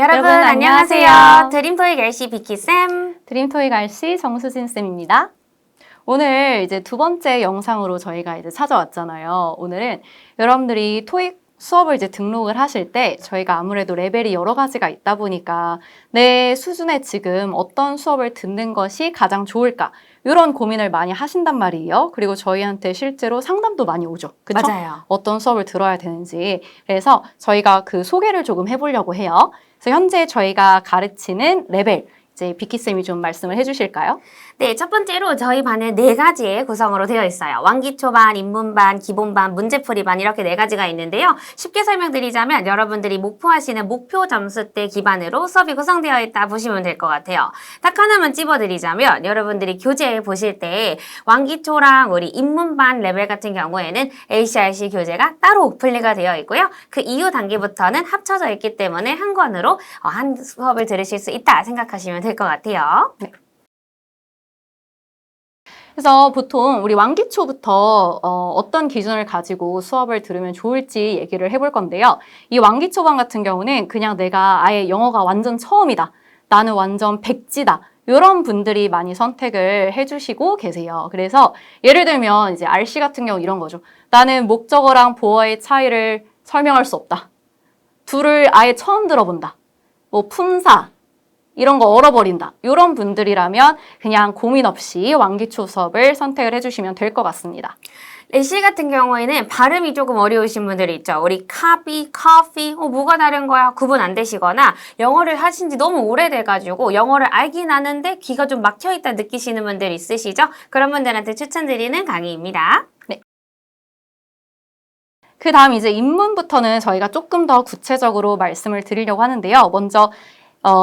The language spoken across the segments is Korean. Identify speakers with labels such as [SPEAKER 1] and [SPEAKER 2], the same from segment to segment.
[SPEAKER 1] 여러분 안녕하세요. 드림토익 RC 비키쌤.
[SPEAKER 2] 드림토익 RC 정수진쌤입니다. 오늘 이제 두 번째 영상으로 저희가 이제 찾아왔잖아요. 오늘은 여러분들이 토익 수업을 이제 등록을 하실 때 저희가 아무래도 레벨이 여러 가지가 있다 보니까 내 수준에 지금 어떤 수업을 듣는 것이 가장 좋을까? 이런 고민을 많이 하신단 말이에요. 그리고 저희한테 실제로 상담도 많이 오죠. 그쵸?
[SPEAKER 1] 맞아요.
[SPEAKER 2] 어떤 수업을 들어야 되는지. 그래서 저희가 그 소개를 조금 해보려고 해요. 그래서 현재 저희가 가르치는 레벨, 이제 비키쌤이 좀 말씀을 해주실까요?
[SPEAKER 1] 네, 첫 번째로 저희 반은 4가지의 구성으로 되어 있어요. 왕기초반, 입문반, 기본반, 문제풀이반 이렇게 4가지가 있는데요. 쉽게 설명드리자면 여러분들이 목표하시는 목표 점수대 기반으로 수업이 구성되어 있다 보시면 될 것 같아요. 딱 하나만 찝어드리자면 여러분들이 교재 보실 때 왕기초랑 우리 입문반 레벨 같은 경우에는 ACRC 교재가 따로 분리가 되어 있고요. 그 이후 단계부터는 합쳐져 있기 때문에 한 권으로 한 수업을 들으실 수 있다 생각하시면 될 것 같아요.
[SPEAKER 2] 네. 그래서 보통 우리 왕기초부터 어떤 기준을 가지고 수업을 들으면 좋을지 얘기를 해볼 건데요. 이 왕기초반 같은 경우는 그냥 내가 아예 영어가 완전 처음이다. 나는 완전 백지다. 이런 분들이 많이 선택을 해주시고 계세요. 그래서 예를 들면 이제 RC 같은 경우 이런 거죠. 나는 목적어랑 보어의 차이를 설명할 수 없다. 둘을 아예 처음 들어본다. 뭐 품사. 이런 거 얼어버린다. 이런 분들이라면 그냥 고민 없이 왕기초 수업을 선택을 해주시면 될 것 같습니다.
[SPEAKER 1] 레시 같은 경우에는 발음이 조금 어려우신 분들이 있죠. 우리 copy, coffee, 뭐가 다른 거야? 구분 안 되시거나 영어를 하신 지 너무 오래돼가지고 영어를 알긴 아는데 귀가 좀 막혀있다 느끼시는 분들 있으시죠? 그런 분들한테 추천드리는 강의입니다.
[SPEAKER 2] 네. 그 다음 이제 입문부터는 저희가 조금 더 구체적으로 말씀을 드리려고 하는데요. 먼저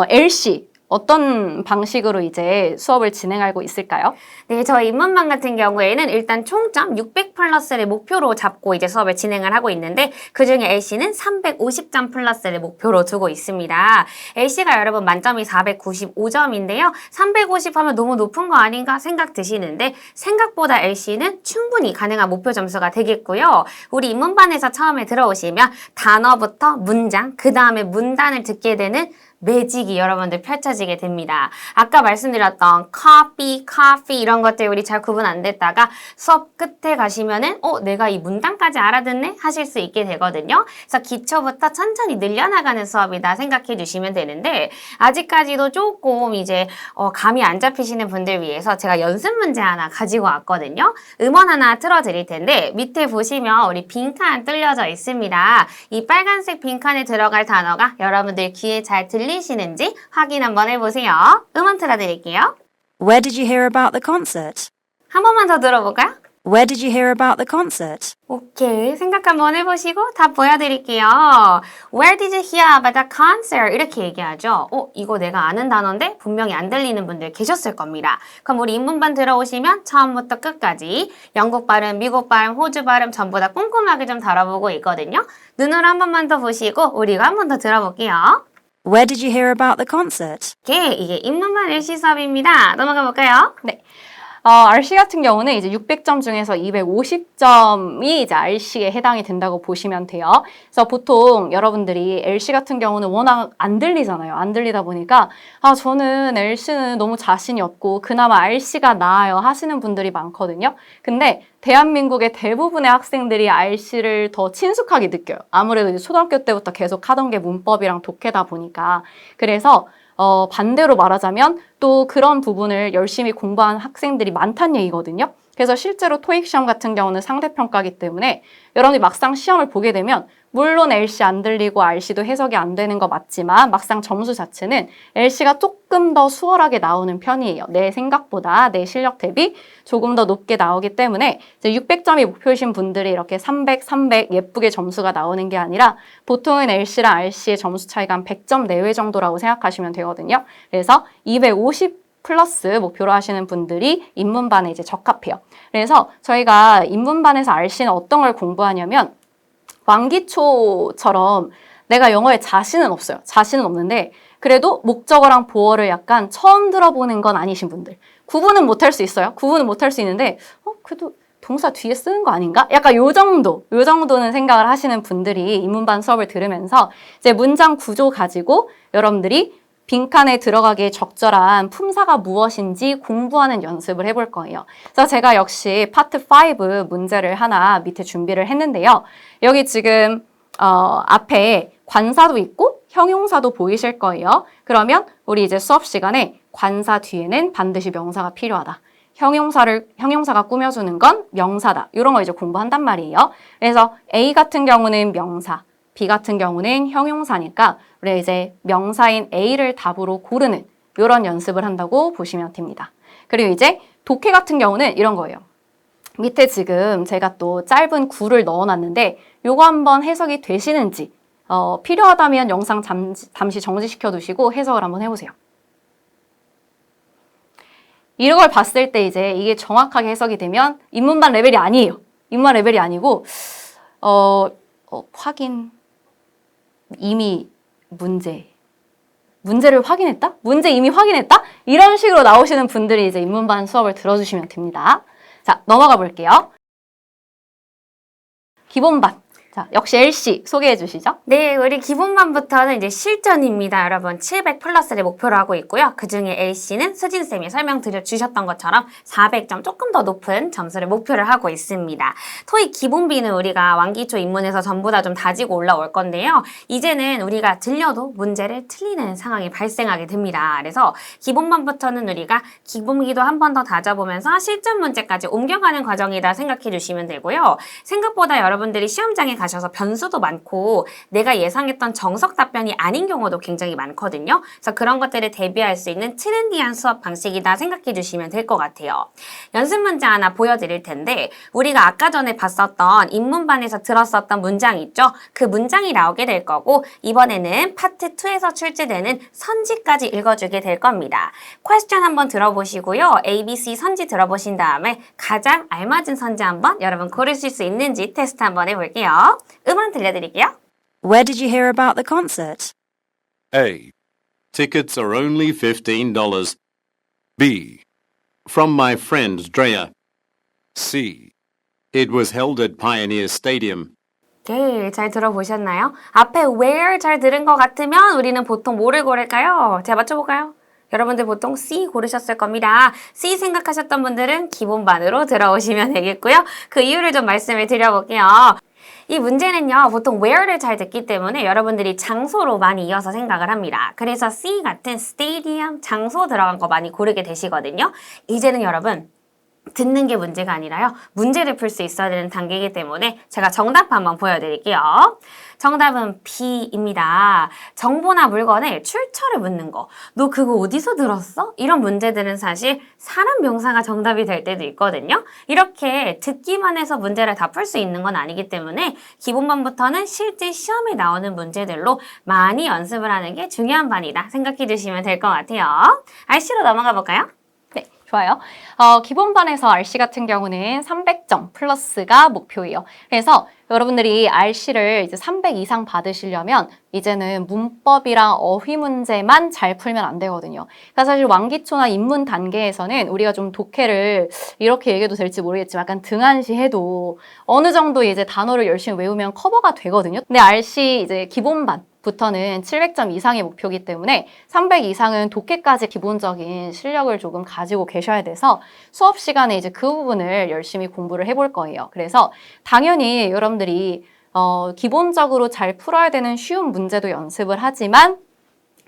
[SPEAKER 2] LC 어떤 방식으로 이제 수업을 진행하고 있을까요?
[SPEAKER 1] 네, 저희 입문반 같은 경우에는 일단 총점 600 플러스를 목표로 잡고 이제 수업을 진행을 하고 있는데 그중에 LC는 350점 플러스를 목표로 두고 있습니다. LC가 여러분 만점이 495점인데요. 350 하면 너무 높은 거 아닌가 생각 드시는데 생각보다 LC는 충분히 가능한 목표 점수가 되겠고요. 우리 입문반에서 처음에 들어오시면 단어부터 문장, 그 다음에 문단을 듣게 되는 매직이 여러분들 펼쳐지게 됩니다. 아까 말씀드렸던 copy, coffee 이런 것들 우리 잘 구분 안 됐다가 수업 끝에 가시면은 내가 이 문단까지 알아듣네? 하실 수 있게 되거든요. 그래서 기초부터 천천히 늘려나가는 수업이다 생각해 주시면 되는데 아직까지도 조금 이제 감이 안 잡히시는 분들 위해서 제가 연습 문제 하나 가지고 왔거든요. 음원 하나 틀어드릴 텐데 밑에 보시면 우리 빈칸 뚫려져 있습니다. 이 빨간색 빈칸에 들어갈 단어가 여러분들 귀에 잘 들리시는지 확인 한번 해보세요. 음원 틀어드릴게요.
[SPEAKER 3] Where did you hear about the concert?
[SPEAKER 1] 한 번만 더 들어볼까요?
[SPEAKER 3] Where did you hear about the concert?
[SPEAKER 1] 오케이. 생각 한번 해보시고 다 보여드릴게요. Where did you hear about the concert? 이렇게 얘기하죠. 이거 내가 아는 단어인데 분명히 안 들리는 분들 계셨을 겁니다. 그럼 우리 입문반 들어오시면 처음부터 끝까지 영국 발음, 미국 발음, 호주 발음 전부 다 꼼꼼하게 좀 다뤄보고 있거든요. 눈으로 한 번만 더 보시고 우리가 한 번 더 들어볼게요.
[SPEAKER 3] Where did you hear about the concert?
[SPEAKER 1] 오케이. 이게 입문반 일시 수업입니다. 넘어가 볼까요?
[SPEAKER 2] 네. RC 같은 경우는 이제 600점 중에서 250점이 이제 RC에 해당이 된다고 보시면 돼요. 그래서 보통 여러분들이 LC 같은 경우는 워낙 안 들리잖아요. 안 들리다 보니까 저는 LC는 너무 자신이 없고 그나마 RC가 나아요 하시는 분들이 많거든요. 근데 대한민국의 대부분의 학생들이 RC를 더 친숙하게 느껴요. 아무래도 이제 초등학교 때부터 계속 하던 게 문법이랑 독해다 보니까. 그래서 반대로 말하자면 또 그런 부분을 열심히 공부한 학생들이 많다는 얘기거든요. 그래서 실제로 토익 시험 같은 경우는 상대평가이기 때문에 여러분이 막상 시험을 보게 되면 물론 LC 안 들리고 RC도 해석이 안 되는 거 맞지만 막상 점수 자체는 LC가 조금 더 수월하게 나오는 편이에요. 내 생각보다 내 실력 대비 조금 더 높게 나오기 때문에 이제 600점이 목표이신 분들이 이렇게 300, 300 예쁘게 점수가 나오는 게 아니라 보통은 LC랑 RC의 점수 차이가 한 100점 내외 정도라고 생각하시면 되거든요. 그래서 250 플러스 목표로 하시는 분들이 입문반에 이제 적합해요. 그래서 저희가 입문반에서 RC는 어떤 걸 공부하냐면 왕기초처럼 내가 영어에 자신은 없어요. 자신은 없는데 그래도 목적어랑 보어를 약간 처음 들어보는 건 아니신 분들. 구분은 못할 수 있어요. 구분은 못할 수 있는데 그래도 동사 뒤에 쓰는 거 아닌가? 약간 요 정도는 생각을 하시는 분들이 인문반 수업을 들으면서 이제 문장 구조 가지고 여러분들이 빈칸에 들어가기에 적절한 품사가 무엇인지 공부하는 연습을 해볼 거예요. 그래서 제가 역시 파트 5 문제를 하나 밑에 준비를 했는데요. 여기 지금 앞에 관사도 있고 형용사도 보이실 거예요. 그러면 우리 이제 수업 시간에 관사 뒤에는 반드시 명사가 필요하다. 형용사가 꾸며주는 건 명사다. 이런 거 이제 공부한단 말이에요. 그래서 A 같은 경우는 명사, B 같은 경우는 형용사니까 우리 이제 명사인 A를 답으로 고르는 이런 연습을 한다고 보시면 됩니다. 그리고 이제 독해 같은 경우는 이런 거예요. 밑에 지금 제가 또 짧은 구를 넣어놨는데 요거 한번 해석이 되시는지 필요하다면 영상 잠시 정지시켜 두시고 해석을 한번 해보세요. 이런 걸 봤을 때 이제 이게 정확하게 해석이 되면 인문반 레벨이 아니에요. 인문반 레벨이 아니고 확인 이미 문제를 확인했다? 문제 이미 확인했다? 이런 식으로 나오시는 분들이 이제 인문반 수업을 들어주시면 됩니다. 자, 넘어가 볼게요. 기본반. 자, 역시 LC 소개해 주시죠.
[SPEAKER 1] 네, 우리 기본반부터는 이제 실전입니다. 여러분, 700 플러스를 목표로 하고 있고요. 그중에 A씨는 수진쌤이 설명드려 주셨던 것처럼 400점 조금 더 높은 점수를 목표를 하고 있습니다. 토익 기본비는 우리가 완기초 입문에서 전부 다 좀 다지고 올라올 건데요. 이제는 우리가 들려도 문제를 틀리는 상황이 발생하게 됩니다. 그래서 기본반부터는 우리가 기본기도 한 번 더 다져보면서 실전 문제까지 옮겨가는 과정이다 생각해 주시면 되고요. 생각보다 여러분들이 시험장에 가셔서 변수도 많고 내가 예상했던 정석 답변이 아닌 경우도 굉장히 많거든요. 그래서 그런 것들을 대비할 수 있는 트렌디한 수업 방식이다 생각해 주시면 될 것 같아요. 연습 문제 하나 보여드릴 텐데 우리가 아까 전에 봤었던 인문반에서 들었었던 문장 있죠? 그 문장이 나오게 될 거고 이번에는 파트 2에서 출제되는 선지까지 읽어주게 될 겁니다. 퀘스천 한번 들어보시고요. ABC 선지 들어보신 다음에 가장 알맞은 선지 한번 여러분 고르실 수 있는지 테스트 한번 해볼게요. 음원 들려드릴게요.
[SPEAKER 3] Where did you hear about the concert?
[SPEAKER 4] A. Tickets are only $15. B. From my friend Drea. C. It was held at Pioneer Stadium.
[SPEAKER 1] 네, 잘 들어보셨나요? 앞에 where 잘 들은 것 같으면 우리는 보통 뭐를 고를까요? 제가 맞춰볼까요? 여러분들 보통 C 고르셨을 겁니다. C 생각하셨던 분들은 기본반으로 들어오시면 되겠고요. 그 이유를 좀 말씀을 드려볼게요. 이 문제는요, 보통 where를 잘 듣기 때문에 여러분들이 장소로 많이 이어서 생각을 합니다. 그래서 C 같은 stadium, 장소 들어간 거 많이 고르게 되시거든요. 이제는 여러분, 듣는 게 문제가 아니라요. 문제를 풀 수 있어야 되는 단계이기 때문에 제가 정답 한번 보여드릴게요. 정답은 B입니다. 정보나 물건에 출처를 묻는 거. 너 그거 어디서 들었어? 이런 문제들은 사실 사람 명사가 정답이 될 때도 있거든요. 이렇게 듣기만 해서 문제를 다 풀 수 있는 건 아니기 때문에 기본반부터는 실제 시험에 나오는 문제들로 많이 연습을 하는 게 중요한 반이다 생각해 주시면 될 것 같아요. RC로 넘어가 볼까요?
[SPEAKER 2] 네, 좋아요. 기본반에서 RC 같은 경우는 300점 플러스가 목표예요. 그래서 여러분들이 RC를 이제 300 이상 받으시려면 이제는 문법이랑 어휘 문제만 잘 풀면 안 되거든요. 그러니까 사실 완기초나 입문 단계에서는 우리가 좀 독해를 이렇게 얘기해도 될지 모르겠지만 약간 등한시해도 어느 정도 이제 단어를 열심히 외우면 커버가 되거든요. 근데 RC 이제 기본반 부터는 700점 이상의 목표이기 때문에 300 이상은 독해까지 기본적인 실력을 조금 가지고 계셔야 돼서 수업 시간에 이제 그 부분을 열심히 공부를 해볼 거예요. 그래서 당연히 여러분들이 기본적으로 잘 풀어야 되는 쉬운 문제도 연습을 하지만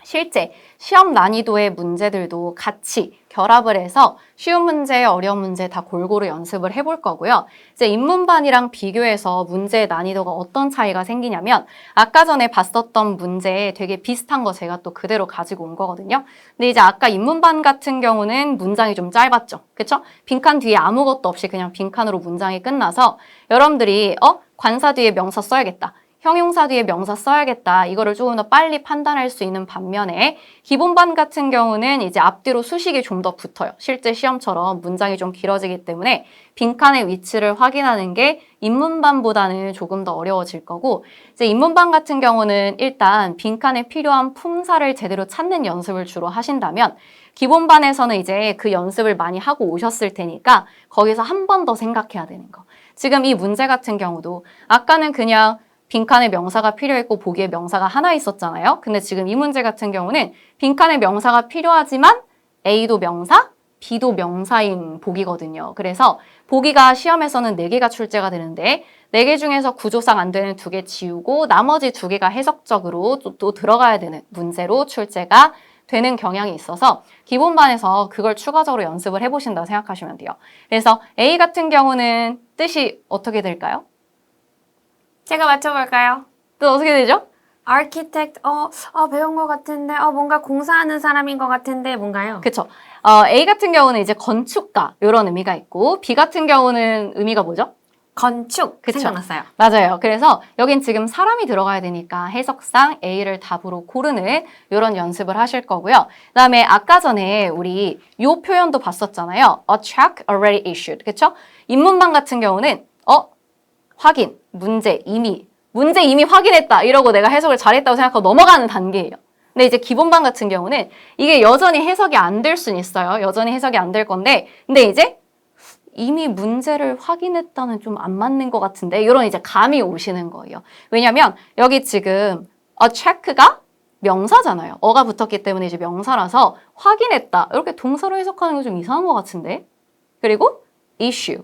[SPEAKER 2] 실제 시험 난이도의 문제들도 같이 결합을 해서 쉬운 문제, 어려운 문제 다 골고루 연습을 해볼 거고요. 이제 입문반이랑 비교해서 문제의 난이도가 어떤 차이가 생기냐면 아까 전에 봤었던 문제에 되게 비슷한 거 제가 또 그대로 가지고 온 거거든요. 근데 이제 아까 입문반 같은 경우는 문장이 좀 짧았죠. 그쵸? 빈칸 뒤에 아무것도 없이 그냥 빈칸으로 문장이 끝나서 여러분들이 관사 뒤에 명사 써야겠다. 형용사 뒤에 명사 써야겠다. 이거를 조금 더 빨리 판단할 수 있는 반면에 기본반 같은 경우는 이제 앞뒤로 수식이 좀 더 붙어요. 실제 시험처럼 문장이 좀 길어지기 때문에 빈칸의 위치를 확인하는 게 인문반보다는 조금 더 어려워질 거고 이제 인문반 같은 경우는 일단 빈칸에 필요한 품사를 제대로 찾는 연습을 주로 하신다면 기본반에서는 이제 그 연습을 많이 하고 오셨을 테니까 거기서 한 번 더 생각해야 되는 거. 지금 이 문제 같은 경우도 아까는 그냥 빈칸에 명사가 필요했고 보기에 명사가 하나 있었잖아요. 근데 지금 이 문제 같은 경우는 빈칸에 명사가 필요하지만 A도 명사, B도 명사인 보기거든요. 그래서 보기가 시험에서는 4개가 출제가 되는데 4개 중에서 구조상 안 되는 2개 지우고 나머지 2개가 해석적으로 또 들어가야 되는 문제로 출제가 되는 경향이 있어서 기본반에서 그걸 추가적으로 연습을 해보신다고 생각하시면 돼요. 그래서 A 같은 경우는 뜻이 어떻게 될까요?
[SPEAKER 1] 제가 맞춰볼까요?
[SPEAKER 2] 뜻 어떻게 되죠?
[SPEAKER 1] architect, 배운 것 같은데, 뭔가 공사하는 사람인 것 같은데, 뭔가요?
[SPEAKER 2] 그쵸. A 같은 경우는 이제 건축가 이런 의미가 있고 B 같은 경우는 의미가 뭐죠?
[SPEAKER 1] 건축.
[SPEAKER 2] 그쵸.
[SPEAKER 1] 생각났어요.
[SPEAKER 2] 맞아요. 그래서 여긴 지금 사람이 들어가야 되니까 해석상 A를 답으로 고르는 이런 연습을 하실 거고요. 그다음에 아까 전에 우리 이 표현도 봤었잖아요. A check already issued. 그쵸? 인문반 같은 경우는 확인, 문제 이미 확인했다 이러고 내가 해석을 잘했다고 생각하고 넘어가는 단계예요. 근데 이제 기본반 같은 경우는 이게 여전히 해석이 안 될 수는 있어요. 여전히 해석이 안 될 건데 근데 이제 이미 문제를 확인했다는 좀 안 맞는 것 같은데 이런 이제 감이 오시는 거예요. 왜냐면 여기 지금 check가 명사잖아요. 어가 붙었기 때문에 이제 명사라서 확인했다. 이렇게 동사로 해석하는 거 좀 이상한 것 같은데. 그리고 issue.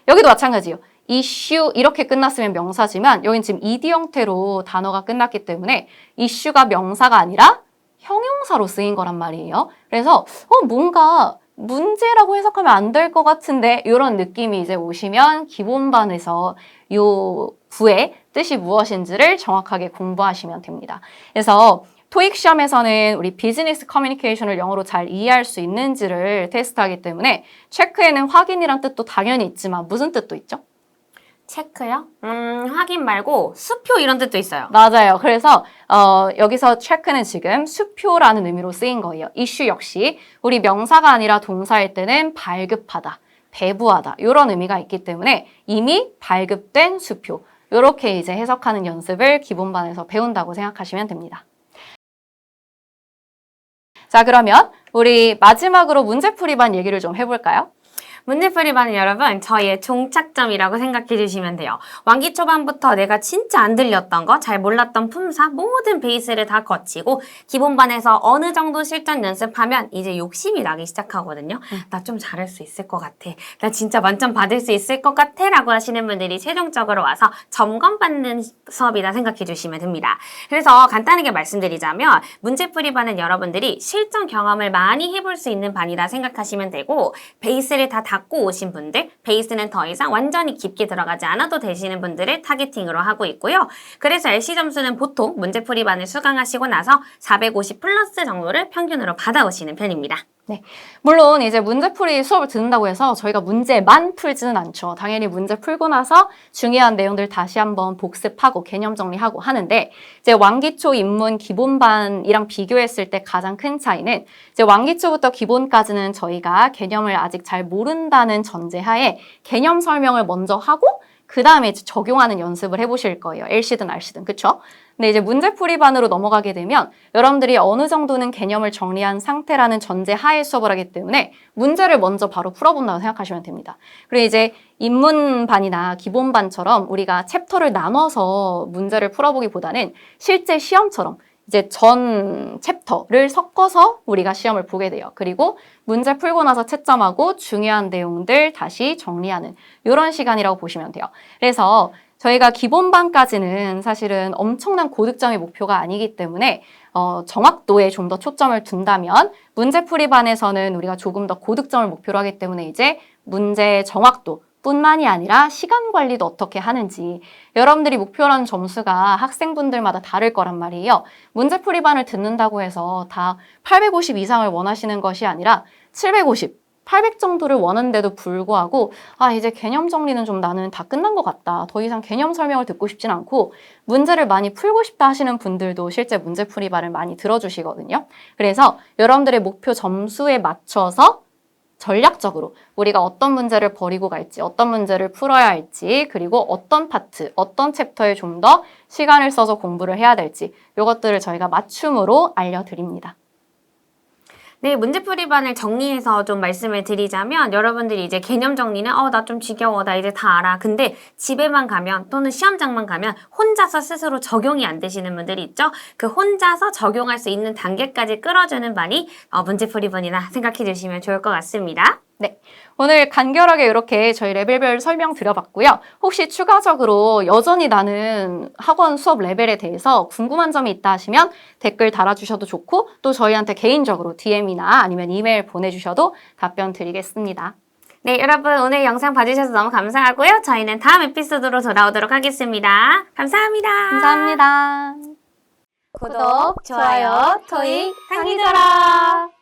[SPEAKER 2] 여기도 마찬가지예요. issue 이렇게 끝났으면 명사지만 여긴 지금 ed 형태로 단어가 끝났기 때문에 issue가 명사가 아니라 형용사로 쓰인 거란 말이에요. 그래서 뭔가 문제라고 해석하면 안 될 것 같은데 이런 느낌이 이제 오시면 기본반에서 요 구의 뜻이 무엇인지를 정확하게 공부하시면 됩니다. 그래서 토익 시험에서는 우리 비즈니스 커뮤니케이션을 영어로 잘 이해할 수 있는지를 테스트하기 때문에 체크에는 확인이란 뜻도 당연히 있지만 무슨 뜻도 있죠?
[SPEAKER 1] 체크요? 확인 말고 수표 이런 뜻도 있어요.
[SPEAKER 2] 맞아요. 그래서 여기서 체크는 지금 수표라는 의미로 쓰인 거예요. 이슈 역시 우리 명사가 아니라 동사일 때는 발급하다, 배부하다 이런 의미가 있기 때문에 이미 발급된 수표 이렇게 이제 해석하는 연습을 기본반에서 배운다고 생각하시면 됩니다. 자, 그러면 우리 마지막으로 문제풀이반 얘기를 좀 해볼까요?
[SPEAKER 1] 문제풀이반은 여러분 저희의 종착점이라고 생각해 주시면 돼요. 왕기 초반부터 내가 진짜 안 들렸던 거, 잘 몰랐던 품사 모든 베이스를 다 거치고 기본반에서 어느 정도 실전 연습하면 이제 욕심이 나기 시작하거든요. 나 좀 잘할 수 있을 것 같아. 나 진짜 만점 받을 수 있을 것 같아 라고 하시는 분들이 최종적으로 와서 점검받는 수업이다 생각해 주시면 됩니다. 그래서 간단하게 말씀드리자면 문제풀이반은 여러분들이 실전 경험을 많이 해볼 수 있는 반이다 생각하시면 되고 베이스를 다 닫고 오신 분들, 베이스는 더 이상 완전히 깊게 들어가지 않아도 되시는 분들을 타겟팅으로 하고 있고요. 그래서 LC 점수는 보통 문제풀이반을 수강하시고 나서 450 플러스 정도를 평균으로 받아오시는 편입니다.
[SPEAKER 2] 네, 물론 이제 문제풀이 수업을 듣는다고 해서 저희가 문제만 풀지는 않죠. 당연히 문제 풀고 나서 중요한 내용들 다시 한번 복습하고 개념 정리하고 하는데 이제 왕기초 입문 기본반이랑 비교했을 때 가장 큰 차이는 이제 왕기초부터 기본까지는 저희가 개념을 아직 잘 모른다는 전제하에 개념 설명을 먼저 하고 그 다음에 적용하는 연습을 해보실 거예요. LC든 RC든, 그쵸? 근데 이제 문제풀이반으로 넘어가게 되면 여러분들이 어느 정도는 개념을 정리한 상태라는 전제 하에 수업을 하기 때문에 문제를 먼저 바로 풀어본다고 생각하시면 됩니다. 그리고 이제 입문반이나 기본반처럼 우리가 챕터를 나눠서 문제를 풀어보기보다는 실제 시험처럼 이제 전 챕터를 섞어서 우리가 시험을 보게 돼요. 그리고 문제 풀고 나서 채점하고 중요한 내용들 다시 정리하는 이런 시간이라고 보시면 돼요. 그래서 저희가 기본반까지는 사실은 엄청난 고득점이 목표가 아니기 때문에 정확도에 좀 더 초점을 둔다면 문제풀이반에서는 우리가 조금 더 고득점을 목표로 하기 때문에 이제 문제 정확도 뿐만이 아니라 시간 관리도 어떻게 하는지 여러분들이 목표라는 점수가 학생분들마다 다를 거란 말이에요. 문제풀이반을 듣는다고 해서 다 850 이상을 원하시는 것이 아니라 750, 800 정도를 원하는데도 불구하고 이제 개념 정리는 좀 나는 다 끝난 것 같다. 더 이상 개념 설명을 듣고 싶진 않고 문제를 많이 풀고 싶다 하시는 분들도 실제 문제풀이반을 많이 들어주시거든요. 그래서 여러분들의 목표 점수에 맞춰서 전략적으로 우리가 어떤 문제를 버리고 갈지, 어떤 문제를 풀어야 할지, 그리고 어떤 파트, 어떤 챕터에 좀 더 시간을 써서 공부를 해야 될지 이것들을 저희가 맞춤으로 알려드립니다.
[SPEAKER 1] 네, 문제풀이반을 정리해서 좀 말씀을 드리자면 여러분들이 이제 개념 정리는 나 좀 지겨워, 나 이제 다 알아. 근데 집에만 가면 또는 시험장만 가면 혼자서 스스로 적용이 안 되시는 분들이 있죠. 그 혼자서 적용할 수 있는 단계까지 끌어주는 반이 문제풀이반이라 생각해 주시면 좋을 것 같습니다.
[SPEAKER 2] 네, 오늘 간결하게 이렇게 저희 레벨별 설명 드려봤고요. 혹시 추가적으로 여전히 나는 학원 수업 레벨에 대해서 궁금한 점이 있다 하시면 댓글 달아주셔도 좋고 또 저희한테 개인적으로 DM이나 아니면 이메일 보내주셔도 답변 드리겠습니다.
[SPEAKER 1] 네, 여러분 오늘 영상 봐주셔서 너무 감사하고요. 저희는 다음 에피소드로 돌아오도록 하겠습니다. 감사합니다.
[SPEAKER 2] 감사합니다.
[SPEAKER 1] 구독, 좋아요, 토익, 강의들아.